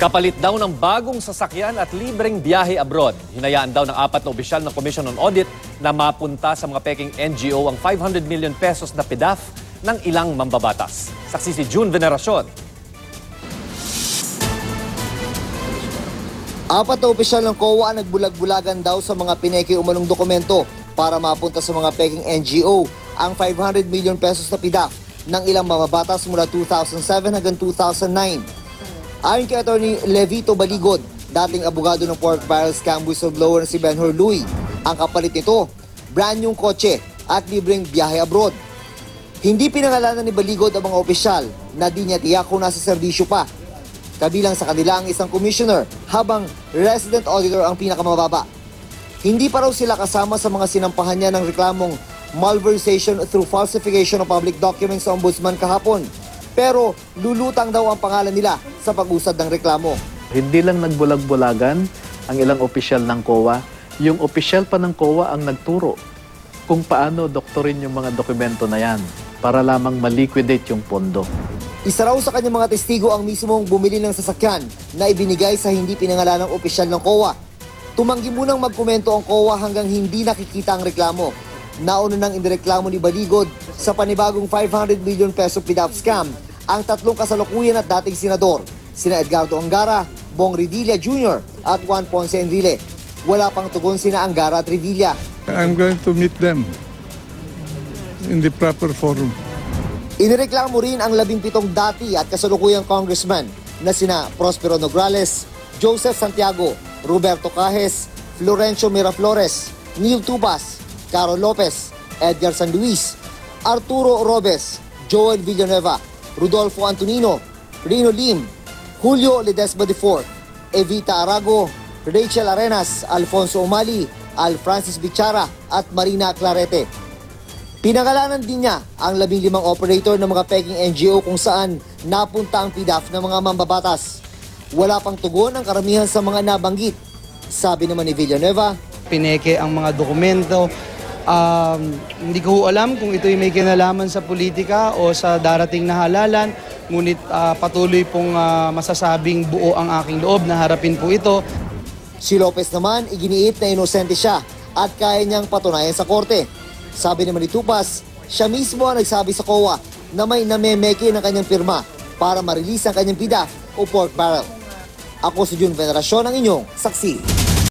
Kapalit daw ng bagong sasakyan at libreng biyahe abroad. Hinayaan daw ng 4 na opisyal ng Commission on Audit na mapunta sa mga peking NGO ang 500 million pesos na PDAF ng ilang mambabatas. Saksi si June Veneracion. 4 na opisyal ng COA ang nagbulag-bulagan daw sa mga pineke umanong dokumento para mapunta sa mga peking NGO ang 500 million pesos na PDAF ng ilang mambabatas mula 2007 hanggang 2009. Ayon kay Atty. Levito Baligod, dating abogado ng pork barrel scam whistleblower na si Benhur Louie, ang kapalit nito, brand nyong kotse at libreng biyahe abroad. Hindi pinangalanan ni Baligod ang mga opisyal na di niya tiyak kung nasa serbisyo pa. Kabilang sa kanila ang isang commissioner habang resident auditor ang pinakamababa. Hindi pa raw sila kasama sa mga sinampahan niya ng reklamong malversation through falsification of public documents sa ombudsman kahapon. Pero lulutang daw ang pangalan nila sa pag-usad ng reklamo. Hindi lang nagbulag-bulagan ang ilang opisyal ng COA, yung opisyal pa ng COA ang nagturo kung paano doktorin yung mga dokumento na yan para lamang maliquidate yung pondo. Isa raw sa kanyang mga testigo ang mismong bumili ng sasakyan na ibinigay sa hindi pinangalanang opisyal ng COA. Tumanggi munang magkomento ang COA hanggang hindi nakikita ang reklamo. Nauna nang indireklamo ni Baligod sa panibagong 500 million peso PDAF scam ang 3 kasalukuyan at dating senador, sina Edgardo Angara, Bong Revilla Jr. at Juan Ponce Enrile. Wala pang tugon sina Angara at Revilla. I'm going to meet them in the proper forum. Inireklamo rin ang 17 dati at kasalukuyang congressman na sina Prospero Nograles, Joseph Santiago, Roberto Cajes, Florencio Miraflores, Neil Tubas, Caro Lopez, Edgar San Luis, Arturo Robes, Joel Villanueva, Rodolfo Antonino, Rino Lim, Julio Ledesma IV, Evita Arago, Rachel Arenas, Alfonso Umali, Al Francis Bichara at Marina Clarete. Pinangalanan din niya ang 15 operator ng mga peking NGO kung saan napunta ang PDAF ng mga mambabatas. Wala pang tugon ang karamihan sa mga nabanggit. Sabi naman ni Villanueva, pineke ang mga dokumento. Hindi ko alam kung ito'y may kinalaman sa politika o sa darating na halalan, ngunit patuloy pong masasabing buo ang aking loob na harapin po ito. Si Lopez naman iginiit na inosente siya at kaya niyang patunayan sa korte. Sabi naman ni Tupas, siya mismo ang nagsabi sa COA na may namemeke ng kanyang pirma para ma-release ang kanyang PDAF o pork barrel. Ako si June Veneracion, ang inyong saksi.